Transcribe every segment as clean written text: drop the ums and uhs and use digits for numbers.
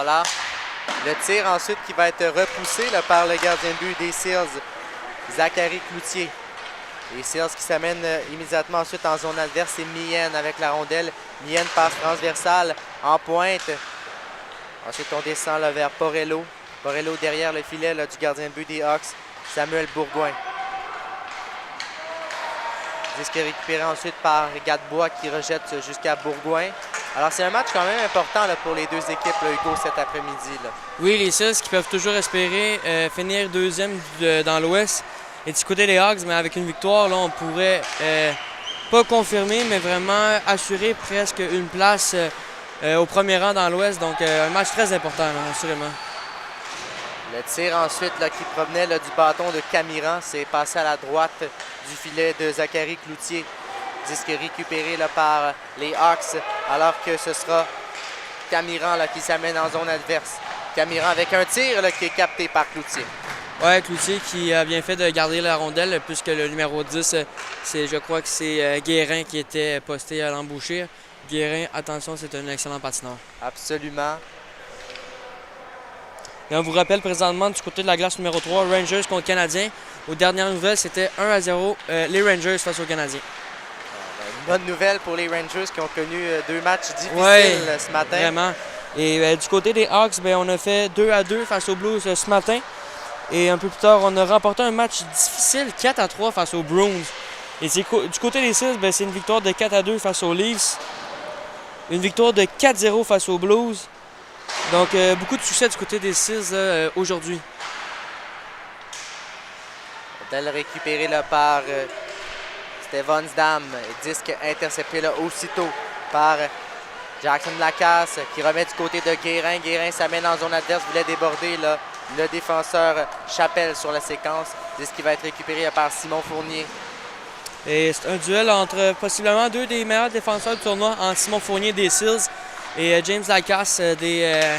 Voilà. Le tir ensuite qui va être repoussé là, par le gardien de but des Seals, Zachary Cloutier. Les Seals qui s'amènent immédiatement ensuite en zone adverse, c'est Mien avec la rondelle. Mien passe transversale en pointe. Ensuite, on descend là, vers Porello. Porello derrière le filet là, du gardien de but des Hawks, Samuel Bourgoin. Disque récupéré ensuite par Gadebois qui rejette jusqu'à Bourgoin. Alors, c'est un match quand même important là, pour les deux équipes, là, Hugo, cet après-midi. Oui, les Seals qui peuvent toujours espérer finir deuxième dans l'Ouest. Et du côté des Hawks, mais avec une victoire, là, on pourrait pas confirmer, mais vraiment assurer presque une place au premier rang dans l'Ouest. Donc, un match très important, là, assurément. Le tir ensuite là, qui provenait là, du bâton de Camiran, c'est passé à la droite du filet de Zachary Cloutier. Disque récupéré là, par les Hawks, alors que ce sera Camiran là, qui s'amène en zone adverse. Camiran avec un tir là, qui est capté par Cloutier. Oui, Cloutier qui a bien fait de garder la rondelle, puisque le numéro 10, je crois que c'est Guérin qui était posté à l'embouchure. Guérin, attention, c'est un excellent patineur. Absolument. Et on vous rappelle présentement du côté de la glace numéro 3, Rangers contre Canadiens. Aux dernières nouvelles, c'était 1-0 les Rangers face aux Canadiens. Une bonne nouvelle pour les Rangers qui ont connu deux matchs difficiles ce matin. Vraiment. Et du côté des Hawks, on a fait 2-2 face aux Blues ce matin. Et un peu plus tard, on a remporté un match difficile, 4-3 face aux Bruins. Et du côté des Seals, c'est une victoire de 4-2 face aux Leafs. Une victoire de 4-0 face aux Blues. Donc, beaucoup de succès du côté des Seals aujourd'hui. Rondelle récupérée là, par Steven Dam. Disque intercepté là, aussitôt par Jackson Lacasse qui remet du côté de Guérin. Guérin s'amène en zone adverse, voulait déborder là, le défenseur Chappelle sur la séquence. Disque qui va être récupéré là, par Simon Fournier. Et c'est un duel entre possiblement deux des meilleurs défenseurs du tournoi, entre Simon Fournier des Seals et James Lacasse des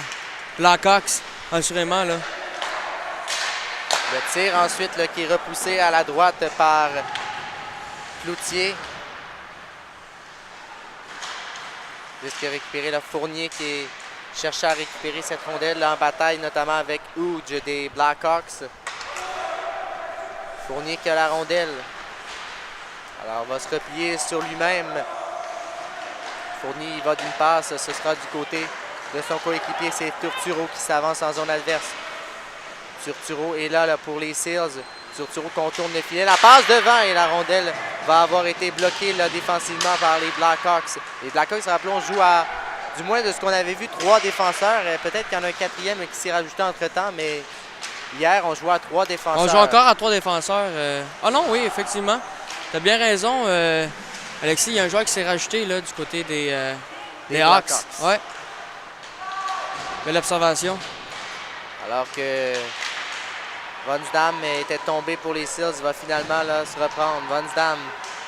Blackhawks, assurément. Là. Le tir ensuite là, qui est repoussé à la droite par Cloutier. Disque récupéré là, Fournier qui cherchait à récupérer cette rondelle là, en bataille, notamment avec Hooge des Blackhawks. Fournier qui a la rondelle. Alors, on va se replier sur lui-même. Fournier, il va d'une passe. Ce sera du côté de son coéquipier. C'est Turturro qui s'avance en zone adverse. Turturro est là, pour les Seals. Turturro contourne le filet. La passe devant et la rondelle va avoir été bloquée là, défensivement par les Blackhawks. Les Blackhawks, rappelons, jouent à, du moins de ce qu'on avait vu, 3 défenseurs. Peut-être qu'il y en a un 4e qui s'est rajouté entre-temps, mais hier, on jouait à 3 défenseurs. On joue encore à 3 défenseurs. Ah non, oui, effectivement. Tu as bien raison, Alexis. Il y a un joueur qui s'est rajouté là, du côté des Hawks. Ouais. Belle observation. Alors que Vonsdam était tombé pour les Seals, il va finalement là, se reprendre. Vonsdam,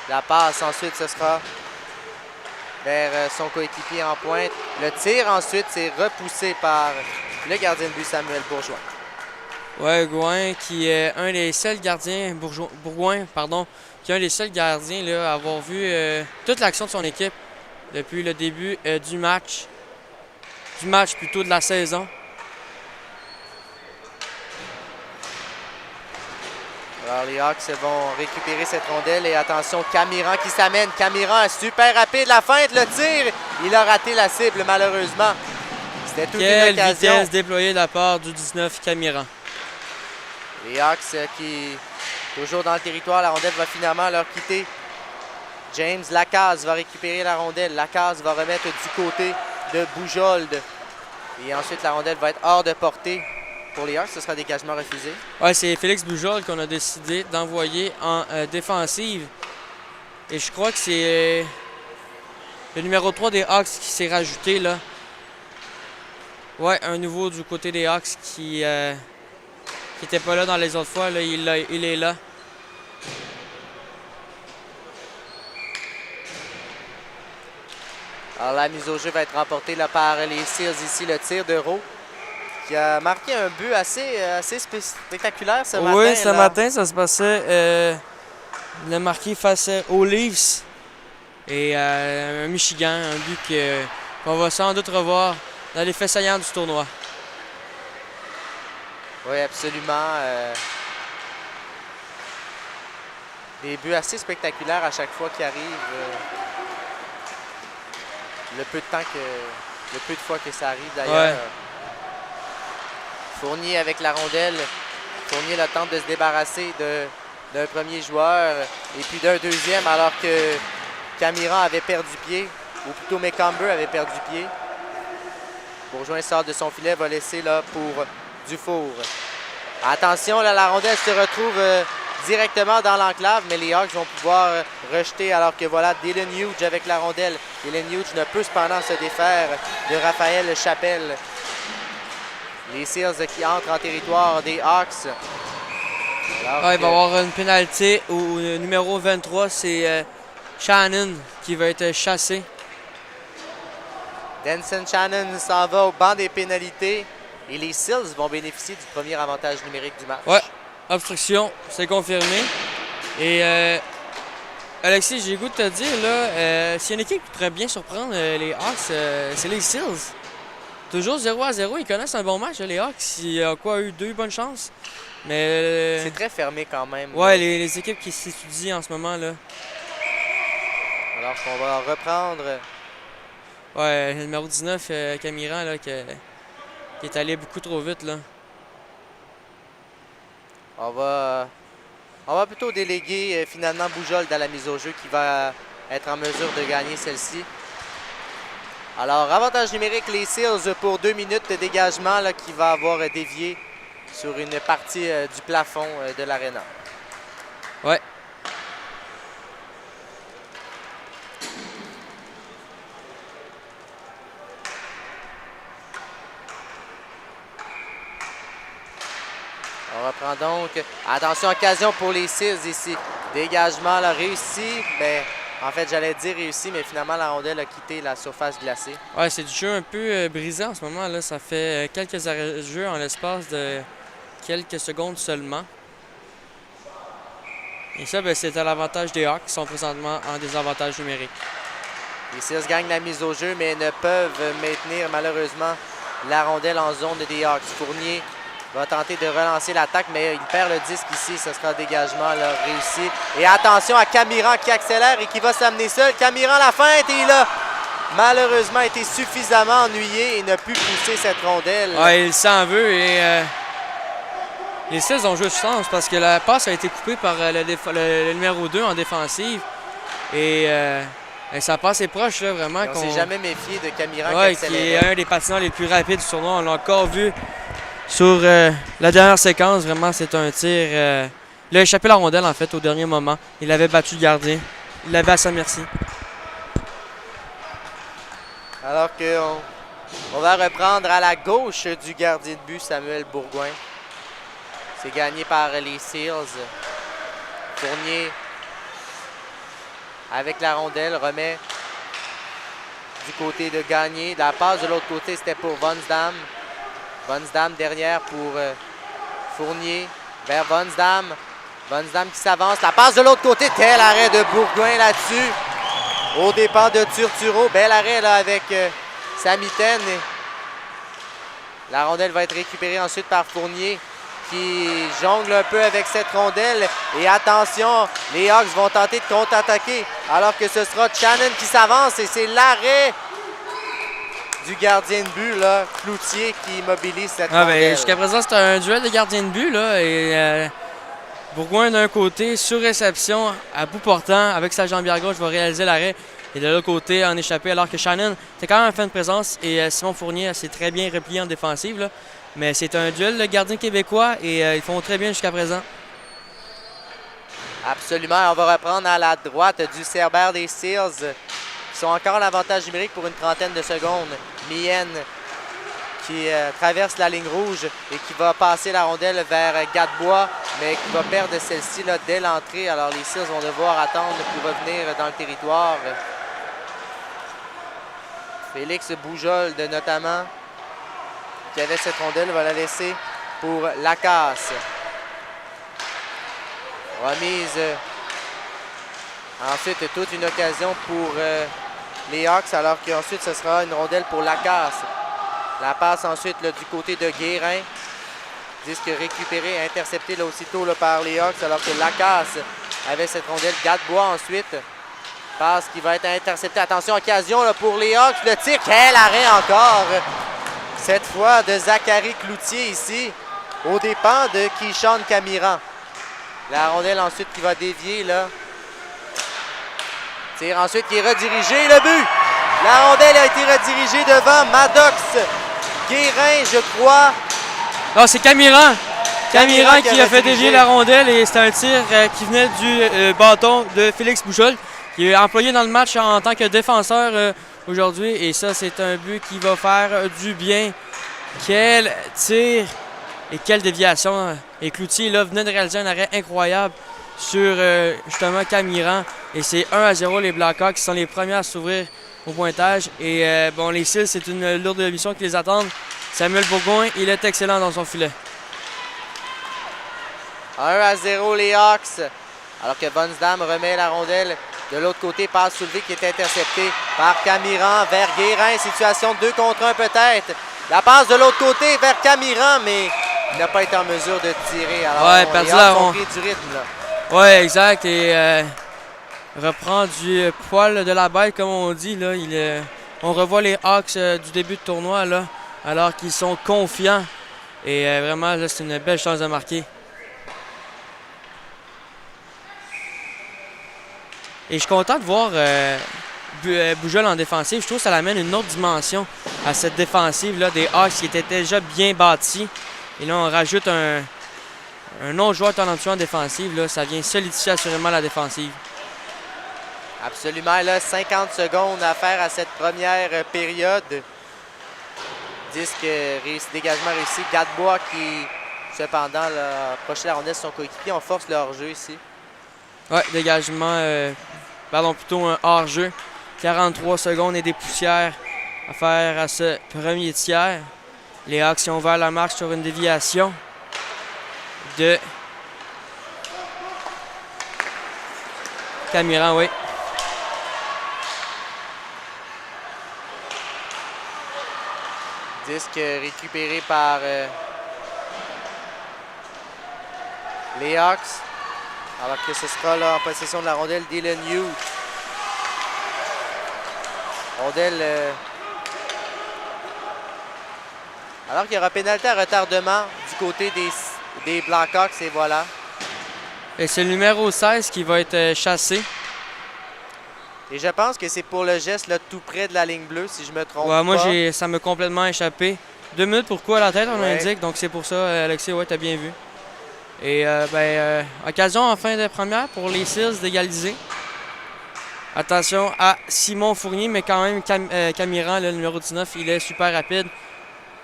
la passe ensuite, ce sera vers son coéquipier en pointe. Le tir ensuite, c'est repoussé par le gardien de but Samuel Bourgoin. Oui, Bourgoin qui est un des seuls gardiens, Bourgoin, pardon, qui est un des seuls gardiens là, à avoir vu toute l'action de son équipe depuis le début du match plutôt de la saison. Alors les Hawks vont récupérer cette rondelle et attention, Camiran qui s'amène. Camiran, super rapide, la feinte, le tir. Il a raté la cible malheureusement. C'était toute une occasion. Quelle vitesse déployée de la part du 19 Camiran. Les Hawks qui, toujours dans le territoire, la rondelle va finalement leur quitter. James Lacasse va récupérer la rondelle. Lacasse va remettre du côté de Boujold. Et ensuite, la rondelle va être hors de portée. Pour les Hawks, ce sera dégagement refusé. Oui, c'est Félix Boujold qu'on a décidé d'envoyer en défensive. Et je crois que c'est le numéro 3 des Hawks qui s'est rajouté là. Ouais, un nouveau du côté des Hawks qui n'était pas là dans les autres fois. Là, il est là. Alors la mise au jeu va être remportée là, par les Seals ici, le tir de Rowe, qui a marqué un but assez spectaculaire ce matin. Oui, ce matin, ça se passait. Il a marqué face aux Leafs et à Michigan, un but qu'on va sans doute revoir dans les faits saillants du tournoi. Oui, absolument. Des buts assez spectaculaires à chaque fois qu'ils arrivent. Le peu de fois que ça arrive d'ailleurs. Ouais. Fournier avec la rondelle. Fournier là, tente de se débarrasser d'un premier joueur et puis d'un deuxième alors que Camiran avait perdu pied, ou plutôt Mecamber avait perdu pied. Bourgoin sort de son filet, va laisser là pour Dufour. Attention, là, la rondelle se retrouve directement dans l'enclave, mais les Hawks vont pouvoir rejeter alors que voilà Dylan Hughes avec la rondelle. Dylan Hughes ne peut cependant se défaire de Raphaël Chapelle. Les Seals qui entrent en territoire des Hawks. Ouais, il va y avoir une pénalité au numéro 23, c'est Shannon qui va être chassé. Denson Shannon s'en va au banc des pénalités et les Seals vont bénéficier du premier avantage numérique du match. Ouais, obstruction, c'est confirmé. Et Alexis, j'ai le goût de te dire, là, s'il y a une équipe qui pourrait bien surprendre les Hawks, c'est les Seals. Toujours 0-0, ils connaissent un bon match, les Hawks. Ils ont eu 2 bonnes chances. Mais c'est très fermé quand même. Ouais, les équipes qui s'étudient en ce moment, là. Alors qu'on va reprendre. Ouais, le numéro 19, Camiran, là, qui est allé beaucoup trop vite, là. On va plutôt déléguer finalement Boujold à la mise au jeu qui va être en mesure de gagner celle-ci. Alors, avantage numérique, les Seals pour 2 minutes de dégagement là, qui va avoir dévié sur une partie du plafond de l'aréna. Ouais. On reprend donc. Attention, occasion pour les Seals ici. Dégagement là, réussi. Mais en fait, j'allais dire réussi, mais finalement, la rondelle a quitté la surface glacée. Ouais, c'est du jeu un peu brisé en ce moment, là. Ça fait quelques arrêts de jeu en l'espace de quelques secondes seulement. Et ça, ben, c'est à l'avantage des Hawks qui sont présentement en désavantage numérique. Les Seals gagnent la mise au jeu, mais ne peuvent maintenir malheureusement la rondelle en zone des Hawks. Fournier va tenter de relancer l'attaque, mais il perd le disque ici. Ce sera un dégagement là, réussi. Et attention à Camiran qui accélère et qui va s'amener seul. Camiran, la feinte, et il a malheureusement été suffisamment ennuyé et n'a pu pousser cette rondelle. Ouais, il s'en veut et les Seals ont joué sur sens parce que la passe a été coupée par le numéro 2 en défensive. Et sa passe est proche, là, vraiment. Et on s'est jamais méfié de Camiran qui accélérait. Qui est un des patineurs les plus rapides du tournoi. On l'a encore vu sur la dernière séquence. Vraiment, c'est un tir. Il a échappé la rondelle, en fait, au dernier moment. Il avait battu le gardien. Il l'avait à sa merci. Alors qu'on va reprendre à la gauche du gardien de but, Samuel Bourgoin. C'est gagné par les Seals. Fournier avec la rondelle remet du côté de Gagné. La passe de l'autre côté, c'était pour Vonsdam. Vonsdam derrière pour Fournier vers Vonsdam. Vonsdam qui s'avance. La passe de l'autre côté, tel arrêt de Bourgoin là-dessus. Au départ de Turturro. Bel arrêt là avec Samiten. La rondelle va être récupérée ensuite par Fournier qui jongle un peu avec cette rondelle. Et attention, les Hawks vont tenter de contre-attaquer alors que ce sera Shannon qui s'avance et c'est l'arrêt du gardien de but, là, Cloutier, qui immobilise cette rondelle. Jusqu'à présent, c'est un duel de gardien de but, là, et Bourgoin d'un côté, sur réception, à bout portant, avec sa jambière gauche, va réaliser l'arrêt. Et de l'autre côté, en échappé, alors que Shannon était quand même en fin de présence et Simon Fournier s'est très bien replié en défensive, là. Mais c'est un duel de gardien québécois et ils font très bien jusqu'à présent. Absolument. On va reprendre à la droite du Cerbère des Seals qui sont encore à l'avantage numérique pour une trentaine de secondes. Mien qui traverse la ligne rouge et qui va passer la rondelle vers Gadebois, mais qui va perdre celle-ci là, dès l'entrée. Alors les Seals vont devoir attendre pour revenir dans le territoire. Félix Boujold notamment, qui avait cette rondelle, va la laisser pour Lacasse. Remise. Ensuite, toute une occasion pour les Hawks, alors qu'ensuite, ce sera une rondelle pour Lacasse. La passe ensuite là, du côté de Guérin. Disque récupéré, intercepté là, aussitôt là, par les Hawks, alors que Lacasse avait cette rondelle. Gadebois ensuite. Passe qui va être interceptée. Attention, occasion là, pour les Hawks. Le tir, quel arrêt encore! Cette fois de Zachary Cloutier ici, aux dépens de Keyshawn Camiran. La rondelle ensuite qui va dévier là. Tir ensuite qui est redirigé. Le but! La rondelle a été redirigée devant Maddox. Guérin, je crois. Non, c'est Camiran. Camiran qui a fait dévier la rondelle et c'est un tir qui venait du bâton de Félix Bouchol, qui est employé dans le match en tant que défenseur aujourd'hui. Et ça, c'est un but qui va faire du bien. Quel tir et quelle déviation. Et Cloutier là, venait de réaliser un arrêt incroyable sur justement Camiran. Et c'est 1-0 les Blackhawks qui sont les premiers à s'ouvrir au pointage. Et bon, les Seals, c'est une lourde mission qui les attend. Samuel Bourgoin, il est excellent dans son filet. 1-0 les Hawks. Alors que Bonsdam remet la rondelle de l'autre côté. Passe soulevée qui est interceptée par Camiran vers Guérin. Situation 2 contre 1 peut-être. La passe de l'autre côté vers Camiran, mais il n'a pas été en mesure de tirer. Alors ouais, perdu la rondelle. Pris du rythme, là. Oui, exact. Et reprend du poil de la bête, comme on dit. Là. On revoit les Hawks du début de tournoi, là, alors qu'ils sont confiants. Et vraiment, là, c'est une belle chance de marquer. Et je suis content de voir Boujol en défensive. Je trouve que ça amène une autre dimension à cette défensive là, des Hawks qui était déjà bien bâtie. Et là, on rajoute un autre joueur talentueux en défensive. Là, ça vient solidifier assurément la défensive. Absolument. Là, 50 secondes à faire à cette première période. Disque dégagement réussi. Gadebois qui, cependant, approche la rondelle de son coéquipier. On force le hors-jeu ici. Oui, dégagement, plutôt un hors-jeu. 43 secondes et des poussières à faire à ce premier tiers. Les Hawks ont ouvert la marche sur une déviation de Camiran, oui. Disque récupéré par les Hawks. Alors que ce sera là en possession de la rondelle Dylan Hughes. Rondelle. Alors qu'il y aura pénalité à retardement du côté des Blackhawks et voilà. Et c'est le numéro 16 qui va être chassé. Et je pense que c'est pour le geste là, tout près de la ligne bleue, si je me trompe ouais, moi, pas. Ça m'a complètement échappé. 2 minutes pour quoi à la tête, on indique. Donc c'est pour ça, Alexis, ouais, t'as bien vu. Et occasion en fin de première pour les Seals d'égaliser. Attention à Simon Fournier, mais quand même Camiran, le numéro 19, il est super rapide.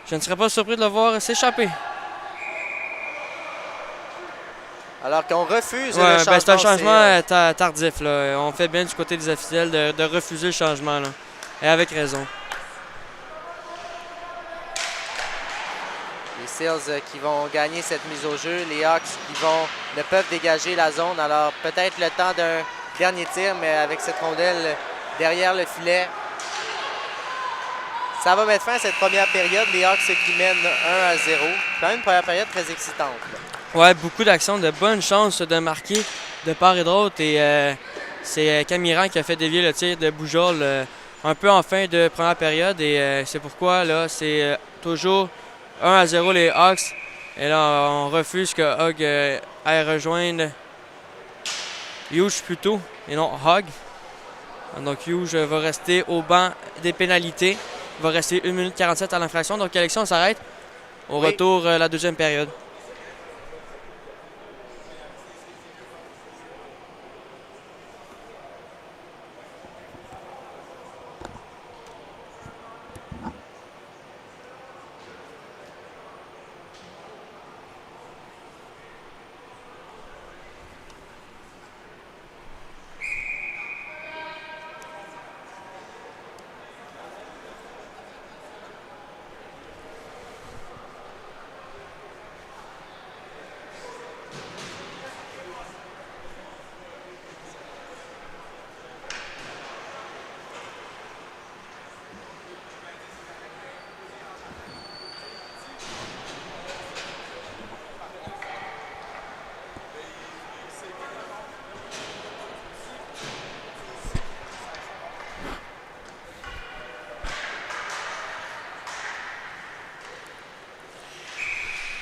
Je ne serais pas surpris de le voir s'échapper. Alors qu'on refuse le changement. C'est un changement tardif. Là. On fait bien du côté des officiels de refuser le changement. Là. Et avec raison. Les Seals qui vont gagner cette mise au jeu. Les Hawks qui ne peuvent dégager la zone. Alors peut-être le temps d'un dernier tir, mais avec cette rondelle derrière le filet. Ça va mettre fin à cette première période. Les Hawks qui mènent 1-0. Quand même une première période très excitante. Là. Ouais, beaucoup d'actions, de bonnes chances de marquer de part et d'autre. Et c'est Camiran qui a fait dévier le tir de Boujol un peu en fin de première période. Et c'est pourquoi là, c'est toujours 1-0 les Hawks. Et là, on refuse que Hogg aille rejoindre Hughes plutôt, et non Hogg. Donc Hughes va rester au banc des pénalités. Il va rester 1 minute 47 à l'infraction. Donc Alexis, on s'arrête. Au retour, la deuxième période.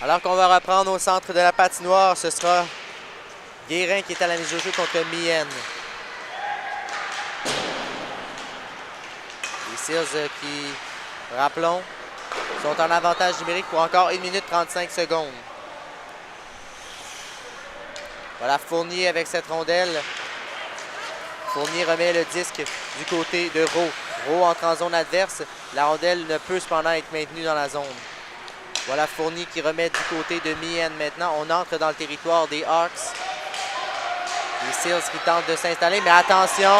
Alors qu'on va reprendre au centre de la patinoire, ce sera Guérin qui est à la mise au jeu contre Mien. Les Seals qui, rappelons, sont en avantage numérique pour encore 1 minute 35 secondes. Voilà Fournier avec cette rondelle. Fournier remet le disque du côté de Rowe. Rowe entre en zone adverse. La rondelle ne peut cependant être maintenue dans la zone. Voilà Fournier qui remet du côté de Mien maintenant. On entre dans le territoire des Hawks. Les Seals qui tentent de s'installer, mais attention!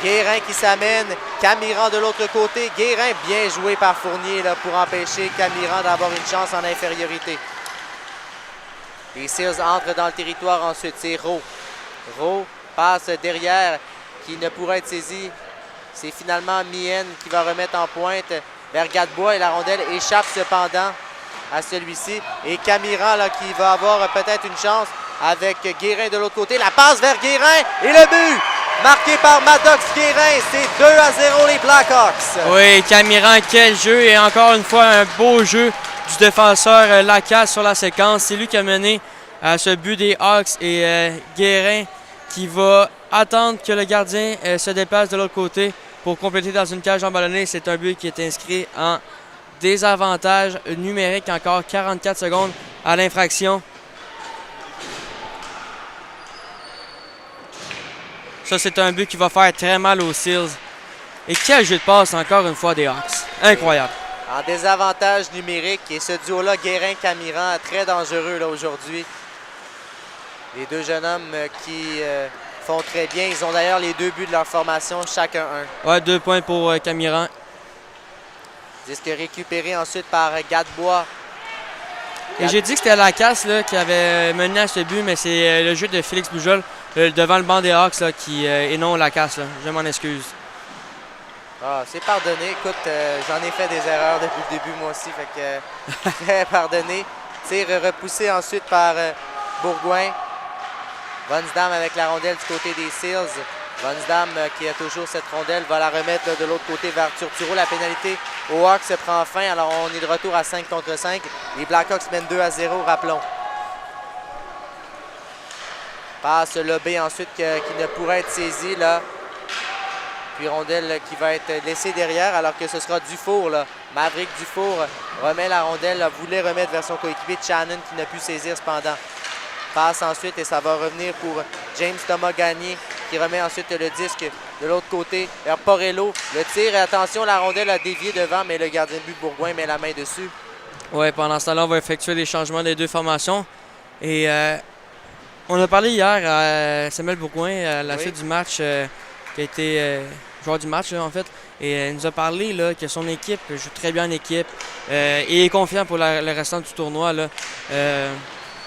Guérin qui s'amène. Camiran de l'autre côté. Guérin bien joué par Fournier là, pour empêcher Camiran d'avoir une chance en infériorité. Les Seals entrent dans le territoire ensuite. C'est Rowe. Rowe passe derrière qui ne pourra être saisi. C'est finalement Mien qui va remettre en pointe vers Gadebois et la rondelle échappe cependant à celui-ci. Et Camiran là, qui va avoir peut-être une chance avec Guérin de l'autre côté. La passe vers Guérin et le but! Marqué par Maddox Guérin, c'est 2-0 les Blackhawks. Oui, Camiran, quel jeu et encore une fois un beau jeu du défenseur Lacasse sur la séquence. C'est lui qui a mené à ce but des Hawks et Guérin qui va attendre que le gardien se dépasse de l'autre côté pour compléter dans une cage emballonnée. C'est un but qui est inscrit en désavantage numérique, encore 44 secondes à l'infraction. Ça, c'est un but qui va faire très mal aux Seals. Et quel jeu de passe, encore une fois, des Hawks. Incroyable. En désavantage numérique, et ce duo-là, Guérin-Camiran, très dangereux là aujourd'hui. Les deux jeunes hommes qui font très bien. Ils ont d'ailleurs les 2 buts de leur formation, chacun un. Ouais, 2 points pour Camiran. Disque récupéré ensuite par Gadebois. Et j'ai dit que c'était Lacasse là, qui avait mené à ce but, mais c'est le jeu de Félix Boujol devant le banc des Hawks là, et non Lacasse. Là. Je m'en excuse. Ah, c'est pardonné. Écoute, j'en ai fait des erreurs depuis le début moi aussi, fait que c'est pardonné. Tir repoussé ensuite par Bourgoin. Vonsdam avec la rondelle du côté des Seals. Vonsdam qui a toujours cette rondelle va la remettre là, de l'autre côté vers Turturro. La pénalité aux Hawks se prend fin. Alors on est de retour à 5 contre 5. Les Blackhawks mènent 2-0, rappelons. Passe lobé ensuite qui ne pourrait être saisi là. Puis rondelle qui va être laissée derrière alors que ce sera Dufour là. Maverick Dufour remet la rondelle, là, voulait remettre vers son coéquipier Shannon qui n'a pu saisir cependant. Passe ensuite et ça va revenir pour James Thomas Gagné qui remet ensuite le disque de l'autre côté vers Porello. Le tir, et attention, la rondelle a dévié devant, mais le gardien de but Bourgoin met la main dessus. Oui, pendant ce temps-là, on va effectuer les changements des deux formations. Et on a parlé hier à Samuel Bourgoin à la suite du match, qui a été joueur du match là, en fait. Et il nous a parlé là, que son équipe joue très bien en équipe et est confiant pour le restant du tournoi. Là.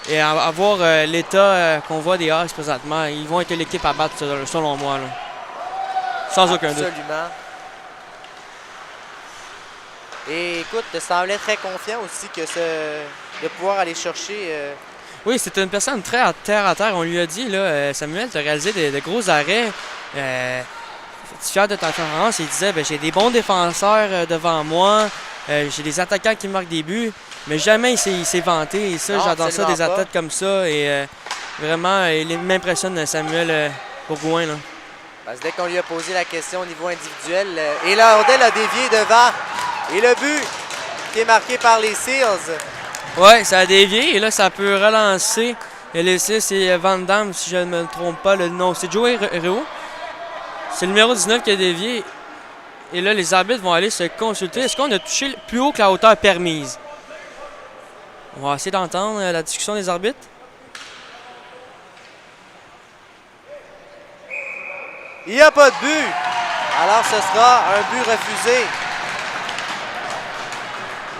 Et à voir l'état qu'on voit des Hawks présentement, ils vont être l'équipe à battre selon moi. Là. Sans aucun doute. Absolument. Et écoute, tu semblais très confiant aussi que de pouvoir aller chercher. Oui, c'était une personne très à terre. On lui a dit, là, Samuel, tu as réalisé de gros arrêts. Es-tu fier de ta performance? Il disait, j'ai des bons défenseurs devant moi. J'ai des attaquants qui marquent des buts. Mais jamais il s'est vanté. Et ça, j'adore ça, des athlètes comme ça. Et vraiment, il m'impressionne, Samuel Bourgoin. Là. Parce que dès qu'on lui a posé la question au niveau individuel, et la rondelle a dévié devant. Et le but qui est marqué par les Seals. Oui, ça a dévié. Et là, ça peut relancer. Et les Seals, c'est Van Damme, si je ne me trompe pas. Non, c'est Joey Réau. C'est le numéro 19 qui a dévié. Et là, les arbitres vont aller se consulter. Est-ce qu'on a touché plus haut que la hauteur permise? On va essayer d'entendre la discussion des arbitres. Il n'y a pas de but. Alors, ce sera un but refusé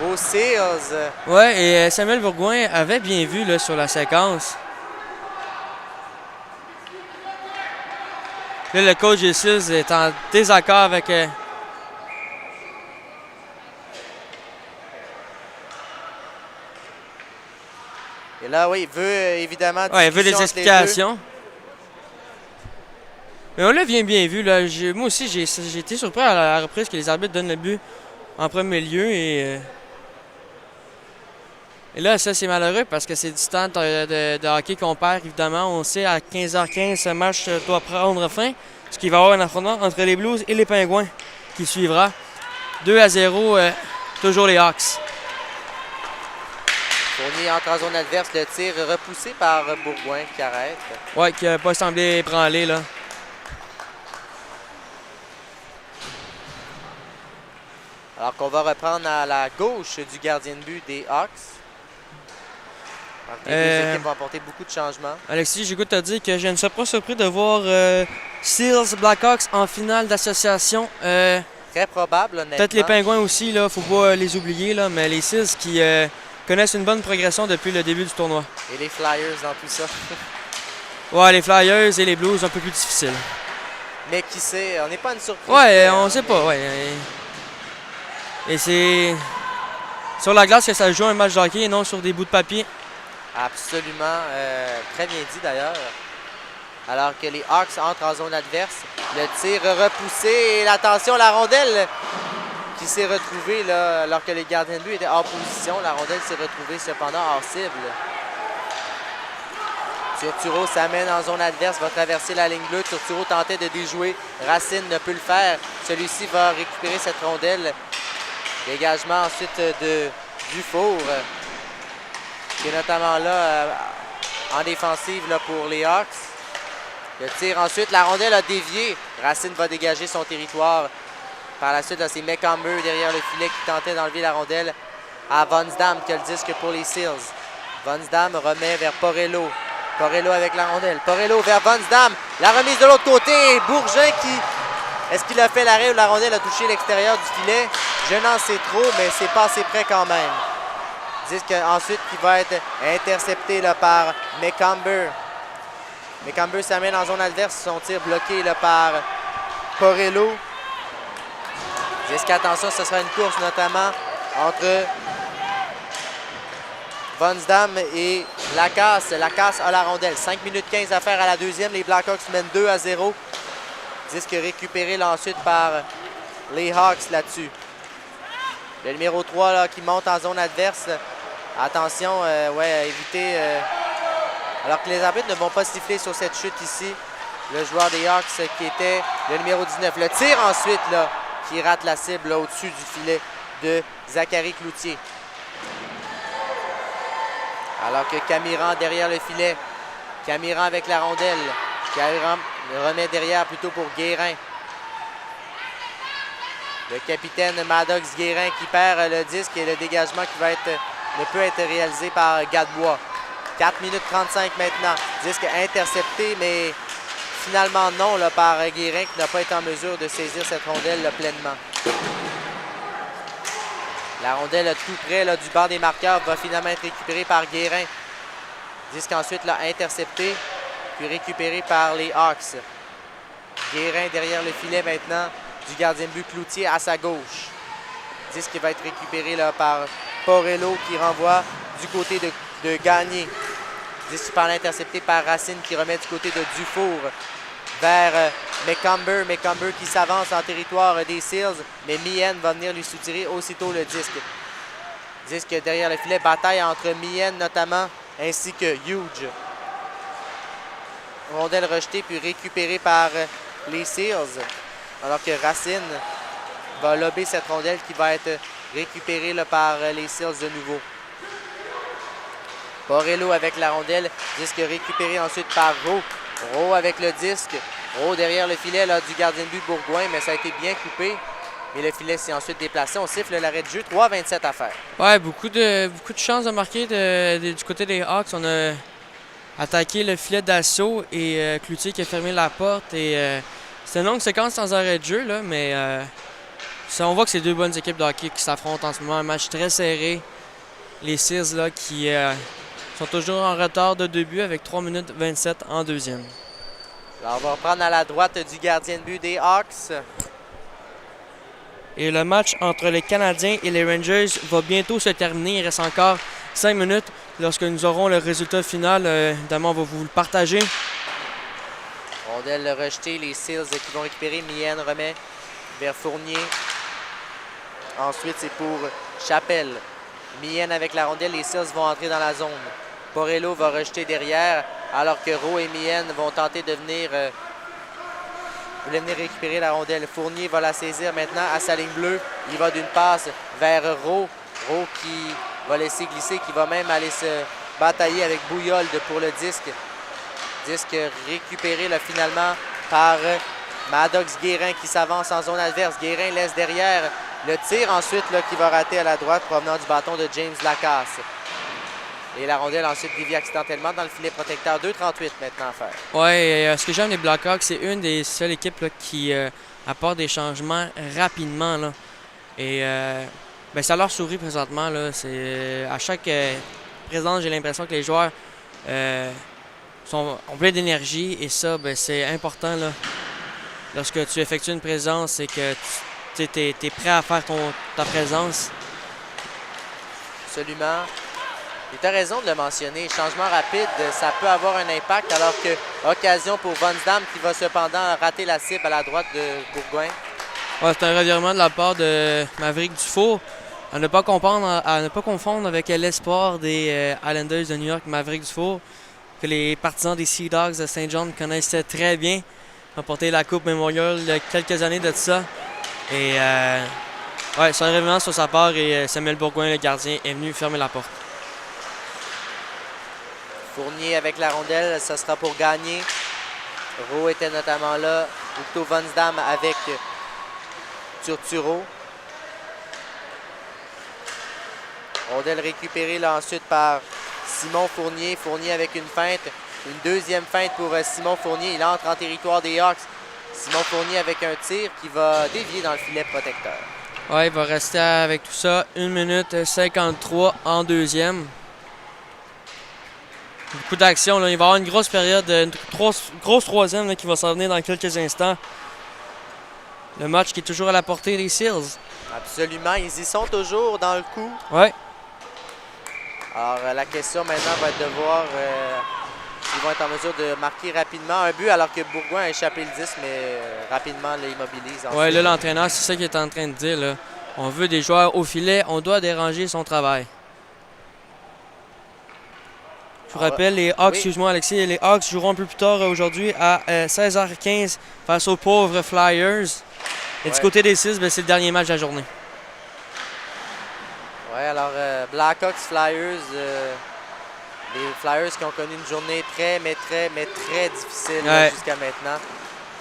aux Seals. Oui, et Samuel Bourgoin avait bien vu là, sur la séquence. Là, le coach des Seals est en désaccord avec... Et là, oui, il veut évidemment... Oui, il veut des explications. Mais on l'a bien vu. Là. Moi aussi, j'ai été surpris à la reprise que les arbitres donnent le but en premier lieu. Et Et là, ça, c'est malheureux parce que c'est du temps de hockey qu'on perd, évidemment. On sait à 15h15, ce match doit prendre fin, ce qui va y avoir un affrontement entre les Blues et les Pingouins qui suivra. 2-0, toujours les Hawks. Fournier entre en zone adverse, le tir repoussé par Bourgoin qui arrête. Ouais, qui n'a pas semblé ébranlé, là. Alors qu'on va reprendre à la gauche du gardien de but des Hawks. Alors que les deux équipes vont apporter beaucoup de changements. Alexis, j'ai goût de te dire que je ne serais pas surpris de voir Seals Blackhawks en finale d'association. Très probable, honnêtement. Peut-être les Pingouins aussi, là, faut pas les oublier, là, mais les Seals qui connaissent une bonne progression depuis le début du tournoi. Et les Flyers dans tout ça. Ouais, les Flyers et les Blues, un peu plus difficile. Mais qui sait, on n'est pas une surprise. Ouais, on sait pas, ouais. Et c'est sur la glace que ça joue un match de hockey et non sur des bouts de papier. Absolument. Très bien dit d'ailleurs. Alors que les Hawks entrent en zone adverse. Le tir repoussé et l'attention, la rondelle qui s'est retrouvée là, alors que les gardiens de but étaient hors position. La rondelle s'est retrouvée cependant hors cible. Turturro s'amène en zone adverse, va traverser la ligne bleue. Turturro tentait de déjouer. Racine ne peut le faire. Celui-ci va récupérer cette rondelle. Dégagement ensuite de Dufour, qui est notamment là en défensive là, pour les Hawks. Le tir ensuite, la rondelle a dévié. Racine va dégager son territoire. Par la suite, c'est McComber derrière le filet qui tentait d'enlever la rondelle à Vonsdam qui a le disque pour les Seals. Vonsdam remet vers Porello. Porello avec la rondelle. Porello vers Vonsdam. La remise de l'autre côté. Bourgin qui... Est-ce qu'il a fait l'arrêt ou la rondelle a touché l'extérieur du filet? Je n'en sais trop, mais c'est pas assez près quand même. Disque ensuite qui va être intercepté là, par McComber. McComber s'amène en zone adverse. Son tir bloqué là, par Porello. Disque attention, ce sera une course notamment entre Vonsdam et Lacasse. Lacasse a la rondelle. 5 minutes 15 à faire à la deuxième. Les Blackhawks mènent 2-0. Disque récupéré là, ensuite par les Hawks là-dessus. Le numéro 3 là, qui monte en zone adverse. Attention, éviter... alors que les arbitres ne vont pas siffler sur cette chute ici. Le joueur des Hawks qui était le numéro 19. Le tir ensuite là, qui rate la cible là, au-dessus du filet de Zachary Cloutier. Alors que Camiran derrière le filet. Camiran avec la rondelle. Camiran remet derrière plutôt pour Guérin. Le capitaine Maddox Guérin qui perd le disque et le dégagement qui ne peut être réalisé par Gadebois. 4 minutes 35 maintenant. Disque intercepté, mais finalement non là, par Guérin qui n'a pas été en mesure de saisir cette rondelle là, pleinement. La rondelle tout près là, du banc des marqueurs va finalement être récupérée par Guérin. Disque ensuite là, intercepté, puis récupéré par les Hawks. Guérin derrière le filet maintenant du gardien de but Cloutier à sa gauche. Disque qui va être récupéré là, par Porello qui renvoie du côté de Gagné. Disque par intercepté par Racine qui remet du côté de Dufour vers McComber. McComber qui s'avance en territoire des Seals, mais Mien va venir lui soutirer aussitôt le disque. Disque derrière le filet, bataille entre Mien notamment ainsi que Huge. Rondelle rejetée puis récupérée par les Seals. Alors que Racine va lober cette rondelle qui va être récupérée là, par les Seals de nouveau. Porello avec la rondelle. Disque récupéré ensuite par Rowe. Rowe avec le disque. Rowe derrière le filet là, du gardien de but Bourgoin, mais ça a été bien coupé. Et le filet s'est ensuite déplacé. On siffle l'arrêt de jeu. 3-27 à faire. Ouais, beaucoup de chances de marquer du côté des Hawks. On a attaqué le filet d'assaut et Cloutier qui a fermé la porte. Et c'est une longue séquence sans arrêt de jeu, là, mais on voit que c'est deux bonnes équipes de hockey qui s'affrontent en ce moment. Un match très serré. Les Seals là, qui sont toujours en retard de 2 buts avec 3 minutes 27 en deuxième. Là, on va reprendre à la droite du gardien de but des Hawks. Et le match entre les Canadiens et les Rangers va bientôt se terminer. Il reste encore 5 minutes. Lorsque nous aurons le résultat final, évidemment, on va vous le partager. Rondelle rejetée, les Seals qui vont récupérer. Mien remet vers Fournier. Ensuite, c'est pour Chapelle. Mien avec la rondelle. Les Seals vont entrer dans la zone. Borrello va rejeter derrière, alors que Rowe et Mien vont tenter de venir récupérer la rondelle. Fournier va la saisir maintenant à sa ligne bleue. Il va d'une passe vers Rowe. Rowe qui va laisser glisser, qui va même aller se batailler avec Bouillold pour le disque. Disque récupéré là, finalement par Maddox Guérin qui s'avance en zone adverse. Guérin laisse derrière le tir ensuite là, qui va rater à la droite provenant du bâton de James Lacasse. Et la rondelle ensuite dévie accidentellement dans le filet protecteur. 2,38 maintenant à faire. Oui, ce que j'aime des Blackhawks, c'est une des seules équipes là, qui apporte des changements rapidement. Là. Et ben, ça leur sourit présentement. Là. À chaque présence, j'ai l'impression que les joueurs ont plein d'énergie. Et ça, ben, c'est important. Là. Lorsque tu effectues une présence et que tu es prêt à faire ta présence. Absolument. Et tu as raison de le mentionner. Changement rapide, ça peut avoir un impact, alors que occasion pour Vonsdam qui va cependant rater la cible à la droite de Bourgoin. Ouais, c'est un revirement de la part de Maverick Dufour. À ne pas confondre avec l'espoir des Islanders de New York, Maverick Dufour, que les partisans des Sea Dogs de Saint John connaissaient très bien. Ils ont porté la Coupe Memorial il y a quelques années de ça. Et ouais, c'est un revirement sur sa part et Samuel Bourgoin, le gardien, est venu fermer la porte. Fournier avec la rondelle, ça sera pour gagner. Rowe était notamment là. Ou plutôt Vonsdam avec Turturro. Rondelle récupérée là ensuite par Simon Fournier. Fournier avec une feinte. Une deuxième feinte pour Simon Fournier. Il entre en territoire des Hawks. Simon Fournier avec un tir qui va dévier dans le filet protecteur. Ouais, il va rester avec tout ça 1 minute 53 en deuxième. Beaucoup d'action. Il va y avoir une grosse période, une grosse troisième là, qui va s'en venir dans quelques instants. Le match qui est toujours à la portée des Seals. Absolument. Ils y sont toujours dans le coup. Ouais. Alors, la question maintenant va être de voir s'ils vont être en mesure de marquer rapidement un but, alors que Bourgoin a échappé le 10, mais rapidement l'immobilise. Ouais, là, l'entraîneur, c'est ça qu'il est en train de dire. Là. On veut des joueurs au filet, on doit déranger son travail. Je vous rappelle, les Hawks, oui. Excuse-moi Alexis, les Hawks joueront un peu plus tard aujourd'hui à 16h15 face aux pauvres Flyers. Et du côté des Seals, ben, c'est le dernier match de la journée. Oui, alors Blackhawks, Flyers, les Flyers qui ont connu une journée très difficile là, jusqu'à maintenant.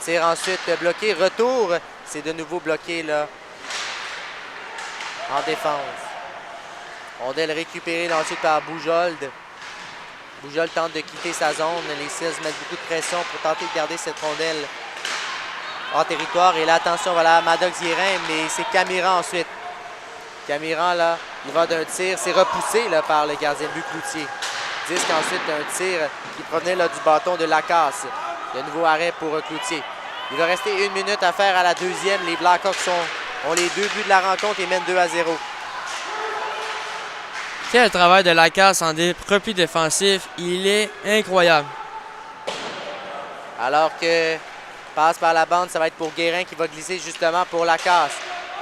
Tire ensuite bloqué, retour, c'est de nouveau bloqué là en défense. Rondelle récupérée là, ensuite par Boujold. Boujold tente de quitter sa zone. Les Seals mettent beaucoup de pression pour tenter de garder cette rondelle en territoire. Et là, attention, voilà Maddox Guérin, mais c'est Camiran ensuite. Camiran, là, il va d'un tir. C'est repoussé là, par le gardien de but Cloutier. Disque ensuite d'un tir qui provenait là, du bâton de Lacasse. De nouveau arrêt pour Cloutier. Il va rester 1 minute à faire à la deuxième. Les Blackhawks ont les 2 buts de la rencontre et mènent 2-0. Quel travail de Lacasse en repli défensif. Il est incroyable. Alors que passe par la bande, ça va être pour Guérin qui va glisser justement pour Lacasse.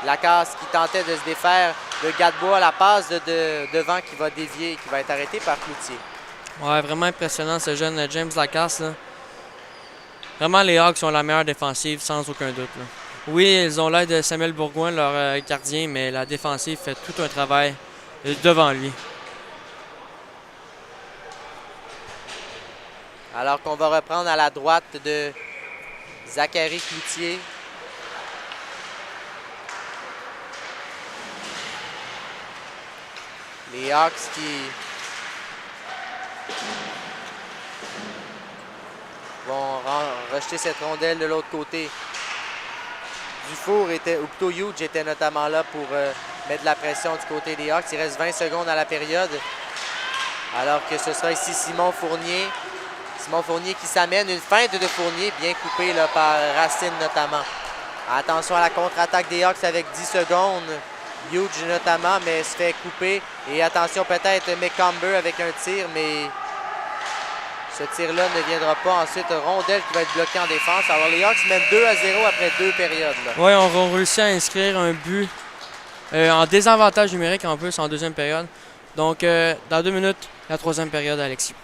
Lacasse qui tentait de se défaire de Gadebois. La passe devant qui va dévier et qui va être arrêté par Cloutier. Ouais, vraiment impressionnant ce jeune James Lacasse. Là. Vraiment, les Hawks sont la meilleure défensive, sans aucun doute. Là. Oui, ils ont l'aide de Samuel Bourgoin, leur gardien, mais la défensive fait tout un travail devant lui. Alors qu'on va reprendre à la droite de Zachary Cloutier. Les Hawks qui vont rejeter cette rondelle de l'autre côté. Dufour était, ou plutôt Hughes était notamment là pour mettre de la pression du côté des Hawks. Il reste 20 secondes à la période. Alors que ce sera ici Simon Fournier. Simon Fournier qui s'amène. Une feinte de Fournier bien coupée là, par Racine notamment. Attention à la contre-attaque des Hawks avec 10 secondes. Hughes notamment, mais se fait couper. Et attention peut-être McComber avec un tir, mais ce tir-là ne viendra pas. Ensuite, rondelle qui va être bloquée en défense. Alors les Hawks mènent 2-0 après 2 périodes. Oui, on a réussi à inscrire un but en désavantage numérique en plus en deuxième période. Donc, dans 2 minutes, la troisième période, Alexis.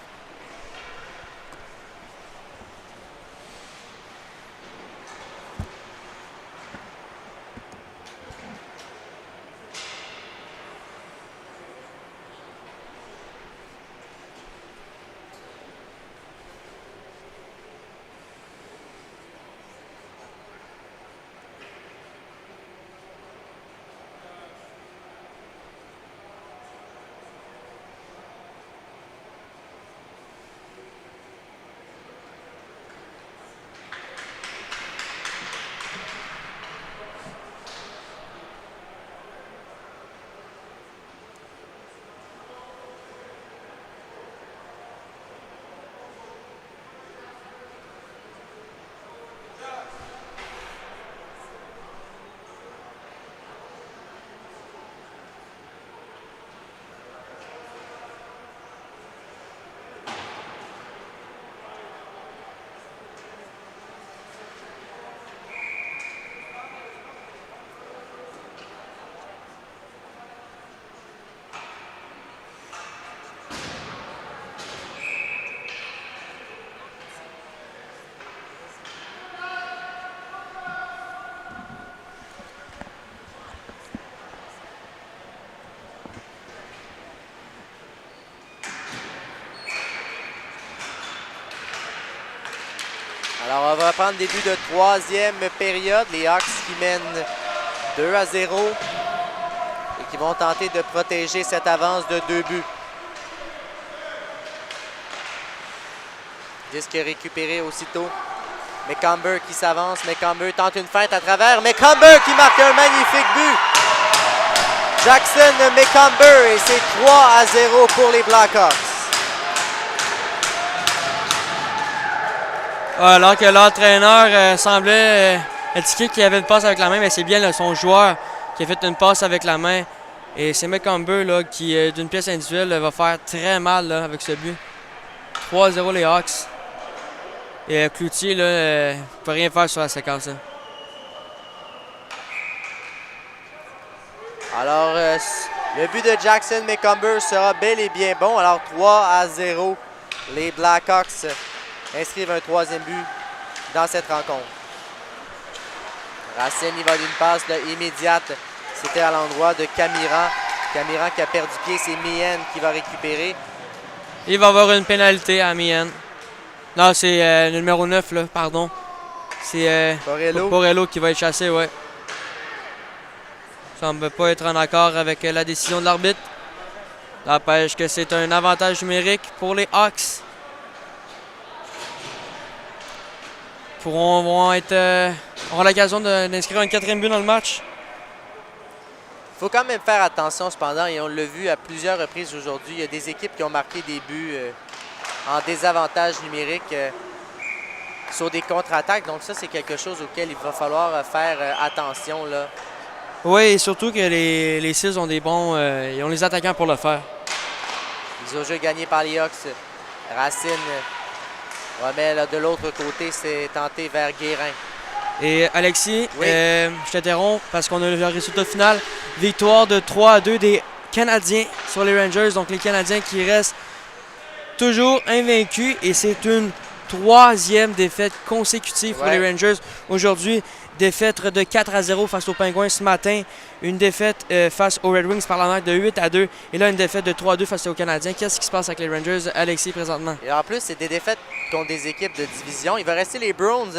Alors, on va prendre début de troisième période. Les Hawks qui mènent 2-0 et qui vont tenter de protéger cette avance de 2 buts. Disque récupéré aussitôt. McComber qui s'avance. McComber tente une feinte à travers. McComber qui marque un magnifique but. Jackson McComber et c'est 3-0 pour les Blackhawks. Alors que l'entraîneur semblait indiquer qu'il y avait une passe avec la main, mais c'est bien là, son joueur qui a fait une passe avec la main. Et c'est McComber là, qui, d'une pièce individuelle, va faire très mal là, avec ce but. 3-0 les Hawks. Et Cloutier ne peut rien faire sur la séquence. Là. Alors, le but de Jackson McComber sera bel et bien bon. Alors, 3-0. Les Blackhawks inscrivent un troisième but dans cette rencontre. Racine, il va d'une passe là, immédiate. C'était à l'endroit de Camiran. Camiran qui a perdu pied, c'est Meehan qui va récupérer. Il va avoir une pénalité à Meehan. Non, c'est le numéro 9, là, pardon. C'est Borrello qui va être chassé, ouais. Semble pas être en accord avec la décision de l'arbitre. N'empêche que c'est un avantage numérique pour les Hawks. Auront l'occasion d'inscrire un quatrième but dans le match. Il faut quand même faire attention cependant, et on l'a vu à plusieurs reprises aujourd'hui. Il y a des équipes qui ont marqué des buts en désavantage numérique sur des contre-attaques. Donc ça, c'est quelque chose auquel il va falloir faire attention, là. Oui, et surtout que les Seals ont des bons... ils ont les attaquants pour le faire. Mise au jeu gagnée par les Hawks. Racine remet là, de l'autre côté, c'est tenté vers Guérin. Et Alexis, oui. Je t'interromps parce qu'on a le résultat final. Victoire de 3-2 des Canadiens sur les Rangers. Donc les Canadiens qui restent toujours invaincus. Et c'est une troisième défaite consécutive pour les Rangers. Aujourd'hui, défaite de 4-0 face aux Pingouins ce matin. Une défaite face aux Red Wings par la marque de 8-2. Et là, une défaite de 3-2 face aux Canadiens. Qu'est-ce qui se passe avec les Rangers, Alexis, présentement? Et en plus, c'est des défaites contre des équipes de division. Il va rester les Browns.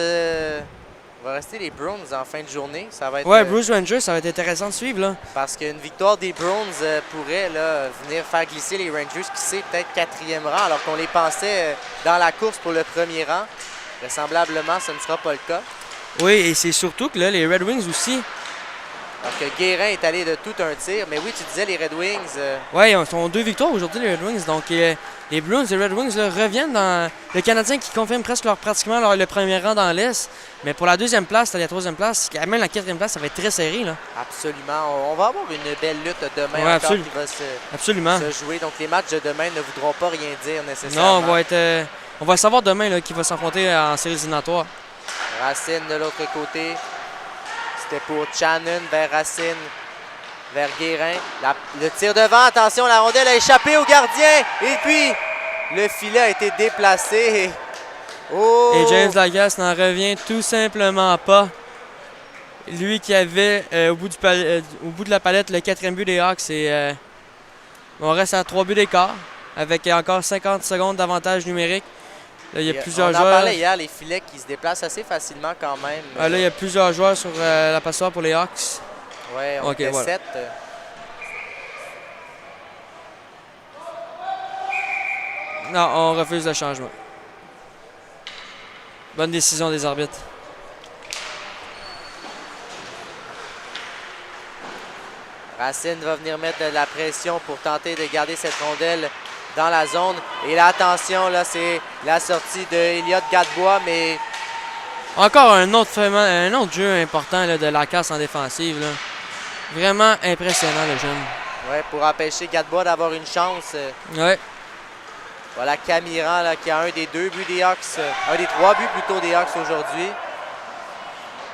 En fin de journée. Ça va être, Bruce Rangers, ça va être intéressant de suivre. Là. Parce qu'une victoire des Browns pourrait là, venir faire glisser les Rangers, qui sait, peut-être 4e rang, alors qu'on les pensait dans la course pour le premier rang. Vraisemblablement, ce ne sera pas le cas. Oui, et c'est surtout que là, les Red Wings aussi. Alors que Guérin est allé de tout un tir. Mais oui, tu disais les Red Wings. Oui, ils ont 2 victoires aujourd'hui, les Red Wings. Donc, les Bruins et les Red Wings là, reviennent dans le Canadien qui confirme pratiquement le premier rang dans l'Est. Mais pour la deuxième place, la troisième place, même la quatrième place, ça va être très serré. Là. Absolument. On va avoir une belle lutte demain encore qui va se jouer. Donc, les matchs de demain ne voudront pas rien dire nécessairement. Non, on va savoir demain là, qui va s'affronter en séries éliminatoires. Racine de l'autre côté. C'était pour Shannon vers Racine. vers Guérin. Le tir devant, attention, la rondelle a échappé au gardien. Et puis, le filet a été déplacé. Oh! Et James Lagasse n'en revient tout simplement pas. Lui qui avait au bout de la palette le 4e but des Hawks. Et on reste à 3 buts d'écart avec encore 50 secondes d'avantage numérique. Là, il y a plusieurs joueurs. On en parlait hier, les filets qui se déplacent assez facilement quand même. Là, il y a plusieurs joueurs sur la passoire pour les Hawks. Oui, on était 7. Non, on refuse le changement. Bonne décision des arbitres. Racine va venir mettre de la pression pour tenter de garder cette rondelle dans la zone. Et là, attention, là, c'est la sortie de Elliott Gadebois, mais... Encore un autre jeu important là, de Lacasse en défensive. Là. Vraiment impressionnant, le jeune. Oui, pour empêcher Gadebois d'avoir une chance. Ouais. Voilà Camiran là, qui a un des 2 buts des Hawks, un des 3 buts plutôt des Hawks aujourd'hui.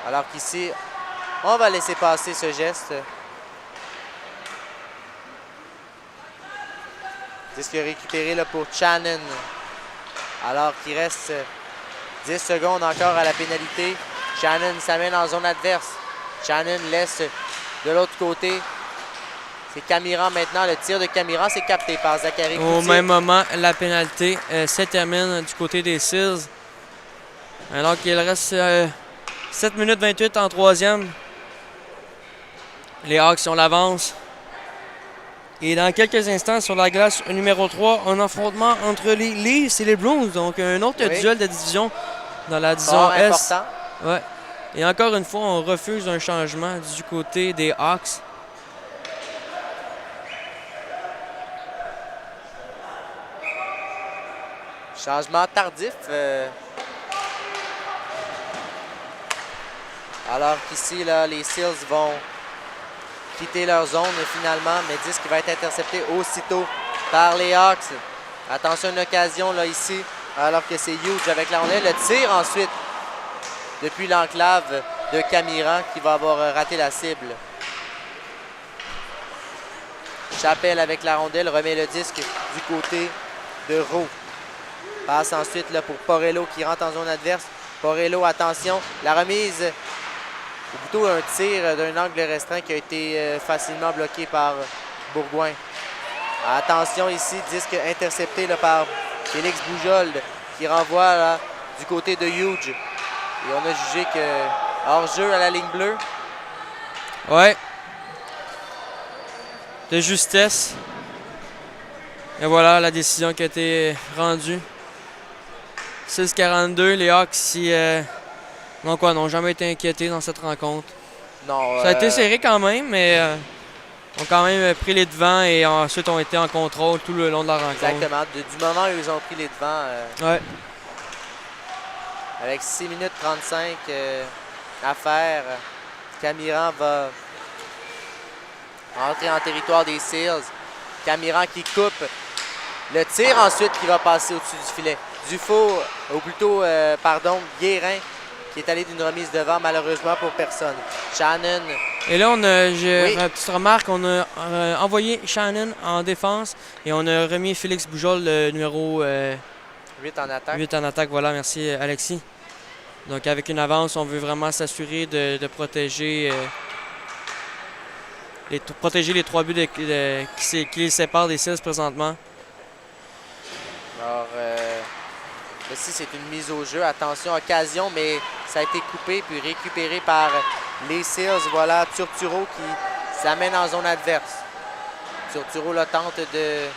Alors qu'ici, on va laisser passer ce geste. Disque récupéré là, pour Shannon. Alors qu'il reste 10 secondes encore à la pénalité. Shannon s'amène en zone adverse. Shannon laisse de l'autre côté. C'est Camiran maintenant. Le tir de Camiran, c'est capté par Zachary Cloutier. Au même moment, la pénalité se termine du côté des Seals. Alors qu'il reste 7 minutes 28 en 3e. Les Hawks ont l'avance. Et dans quelques instants, sur la glace numéro 3, un affrontement entre les Leafs et les Bruins. Donc, un autre duel de division dans la division S. Important. Ouais. Et encore une fois, on refuse un changement du côté des Hawks. Changement tardif. Alors qu'ici, là, les Seals vont quitter leur zone finalement, mais disque va être intercepté aussitôt par les Hawks. Attention, une occasion là ici, alors que c'est Hughes avec la rondelle. Le tir ensuite depuis l'enclave de Camiran qui va avoir raté la cible. Chapelle avec la rondelle remet le disque du côté de Rowe. Passe ensuite là, pour Porello qui rentre en zone adverse. Porello, attention, la remise, ou plutôt un tir d'un angle restreint qui a été facilement bloqué par Bourgoin. Attention ici, disque intercepté là, par Félix Boujold qui renvoie là, du côté de Huge. Et on a jugé que hors-jeu à la ligne bleue. Ouais. De justesse. Et voilà la décision qui a été rendue. 6-42, les Hawks n'ont jamais été inquiétés dans cette rencontre. Non. Ça a été serré quand même, mais ont quand même pris les devants et ensuite ont été en contrôle tout le long de la rencontre. Exactement. Du moment où ils ont pris les devants. Ouais. Avec 6 minutes 35 à faire, Camiran va entrer en territoire des Seals. Camiran qui coupe. Le tir ensuite qui va passer au-dessus du filet. Dufault, ou plutôt, Guérin, qui est allé d'une remise devant, malheureusement pour personne. Shannon. Et là, j'ai une petite remarque, on a envoyé Shannon en défense et on a remis Félix Boujold, le numéro 8 en attaque. 8 en attaque, voilà, merci Alexis. Donc avec une avance, on veut vraiment s'assurer de protéger, les 3 buts qui les séparent des Seals présentement. Alors, ici, c'est une mise au jeu. Attention, occasion, mais ça a été coupé puis récupéré par les Seals. Voilà, Turturro qui s'amène en zone adverse. Turturro là, tente de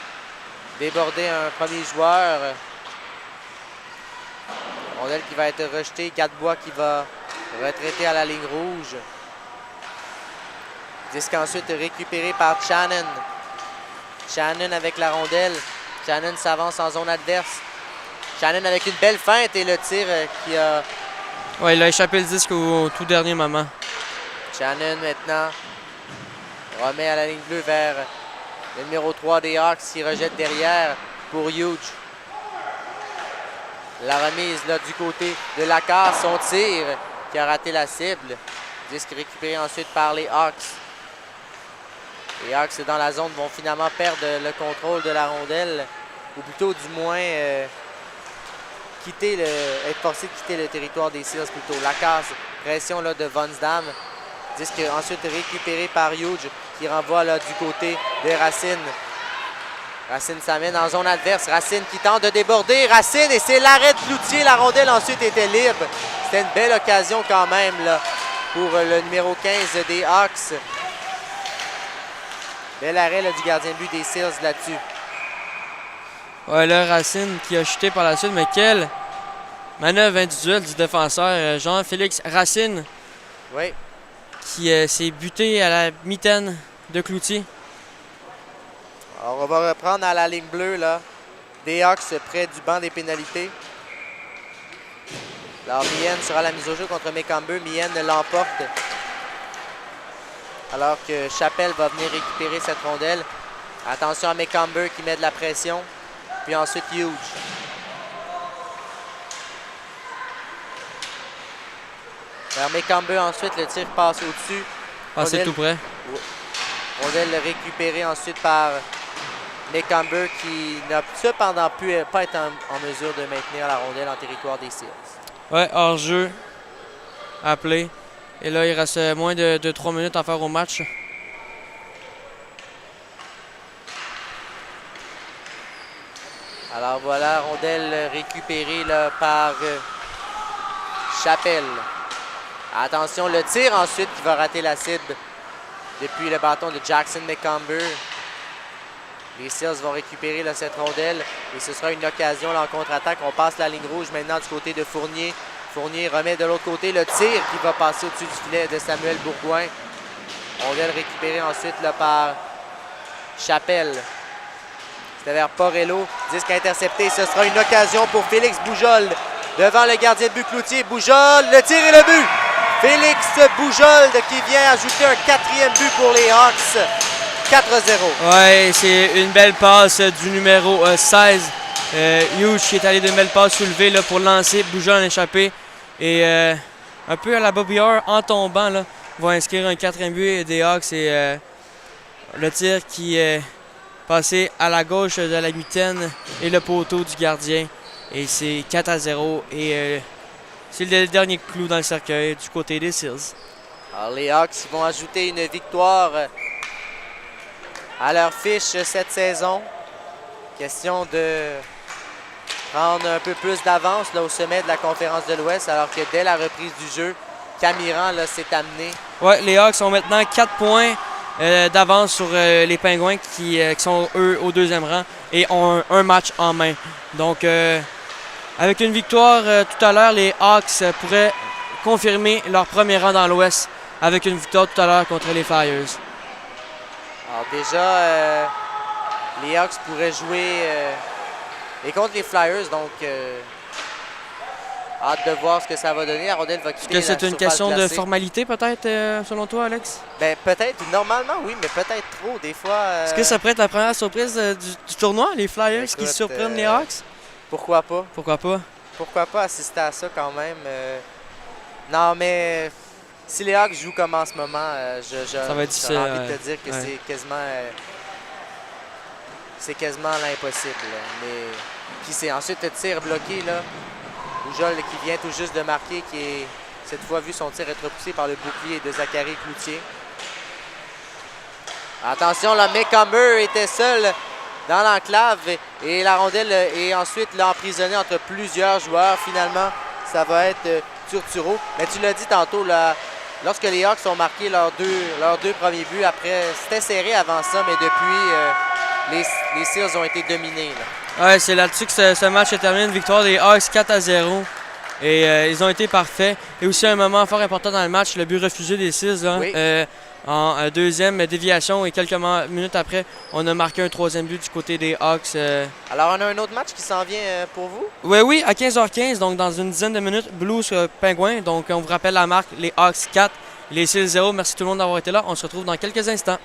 déborder un premier joueur. Rondelle qui va être rejetée. Gadebois qui va retraiter à la ligne rouge. Disque ensuite récupéré par Shannon. Shannon avec la rondelle. Shannon s'avance en zone adverse. Shannon avec une belle feinte et le tir qui a... Ouais, il a échappé le disque au tout dernier moment. Shannon maintenant remet à la ligne bleue vers le numéro 3 des Hawks qui rejette derrière pour Huge. La remise là, du côté de Lacasse, son tir qui a raté la cible. Disque récupéré ensuite par les Hawks. Les Hawks dans la zone vont finalement perdre le contrôle de la rondelle, ou plutôt du moins être forcé de quitter le territoire des Seals plutôt. La casse, pression là, de Vonsdam. Disque ensuite récupéré par Huge qui renvoie là, du côté de Racine. Racine s'amène en zone adverse. Racine qui tente de déborder. Racine et c'est l'arrêt de Cloutier. La rondelle ensuite était libre. C'était une belle occasion quand même là, pour le numéro 15 des Hawks. Bel arrêt là, du gardien de but des Seals là-dessus. Ouais, là, Racine qui a chuté par la suite, mais quelle manœuvre individuelle du défenseur Jean-Félix Racine. Oui. Qui s'est buté à la mitaine de Cloutier. Alors, on va reprendre à la ligne bleue, là, des Hawks près du banc des pénalités. Alors, Mien sera la mise au jeu contre Mécambeu. Mien l'emporte. Alors que Chappelle va venir récupérer cette rondelle. Attention à Mécambeu qui met de la pression. Puis ensuite, Huge. Vers Mécambeu, ensuite, le tir passe au-dessus. Passé tout près. Rondelle récupérée ensuite par Mécambeu qui n'a cependant pas été en mesure de maintenir la rondelle en territoire des Seals. Ouais, hors-jeu appelé. Et là, il reste moins de 3 minutes à faire au match. Alors voilà, rondelle récupérée là, par Chappelle. Attention, le tir ensuite qui va rater la cible depuis le bâton de Jackson Mécambeu. Les Seals vont récupérer là, cette rondelle et ce sera une occasion là, en contre-attaque. On passe la ligne rouge maintenant du côté de Fournier. Fournier remet de l'autre côté le tir qui va passer au-dessus du filet de Samuel Bourgoin. Rondelle récupérée ensuite là, par Chappelle. C'était vers Porello. Disque intercepté. Ce sera une occasion pour Félix Boujol devant le gardien de but Cloutier. Boujol, le tir et le but. Félix Boujol qui vient ajouter un 4e but pour les Hawks. 4-0. Ouais, c'est une belle passe du numéro 16. Huge qui est allé d'une belle passe soulevée là, pour lancer Boujol en échappé. Et un peu à la Bobby Orr, en tombant, là, va inscrire un 4e but des Hawks. Et le tir qui est passé à la gauche de la mitaine et le poteau du gardien. Et c'est 4-0. Et c'est le dernier clou dans le cercueil du côté des Seals. Alors les Hawks vont ajouter une victoire à leur fiche cette saison. Question de prendre un peu plus d'avance au sommet de la conférence de l'Ouest, alors que dès la reprise du jeu, Camiran s'est amené. Ouais, les Hawks ont maintenant 4 points d'avance sur les Pingouins qui sont eux au 2e rang et ont un match en main. Donc avec une victoire tout à l'heure, les Hawks pourraient confirmer leur premier rang dans l'Ouest avec une victoire tout à l'heure contre les Flyers. Alors déjà, les Hawks pourraient jouer et contre les Flyers, donc hâte de voir ce que ça va donner. La rondelle va quitter. Est-ce que c'est une question de formalité peut-être, selon toi, Alex? Ben, peut-être. Normalement, oui, mais peut-être trop. Des fois... Est-ce que ça pourrait être la première surprise du tournoi, les Flyers qui surprennent les Hawks? Pourquoi pas? Pourquoi pas? Pourquoi pas assister à ça quand même? Non, mais si les Hawks jouent comme en ce moment, ça va être difficile, j'aurais envie de te dire que c'est quasiment l'impossible. Mais puis c'est ensuite le tir bloqué, là. Boujol qui vient tout juste de marquer, qui est cette fois vu son tir être repoussé par le bouclier de Zachary Cloutier. Attention, là, Mécambeu était seul dans l'enclave et la rondelle est ensuite emprisonnée entre plusieurs joueurs. Finalement, ça va être Turturro. Mais tu l'as dit tantôt, là, lorsque les Hawks ont marqué leurs deux premiers buts, après, c'était serré avant ça, mais depuis, les Seals ont été dominés. Ouais, c'est là-dessus que ce match est terminé. Une victoire des Hawks 4-0. Et ils ont été parfaits. Et aussi un moment fort important dans le match, le but refusé des Seals. Là, oui. En deuxième déviation et quelques minutes après, on a marqué un 3e but du côté des Hawks. Alors, on a un autre match qui s'en vient pour vous? Oui, à 15h15, donc dans une dizaine de minutes, Blues Pingouins. Donc, on vous rappelle la marque, les Hawks 4, les Seals 0. Merci tout le monde d'avoir été là. On se retrouve dans quelques instants.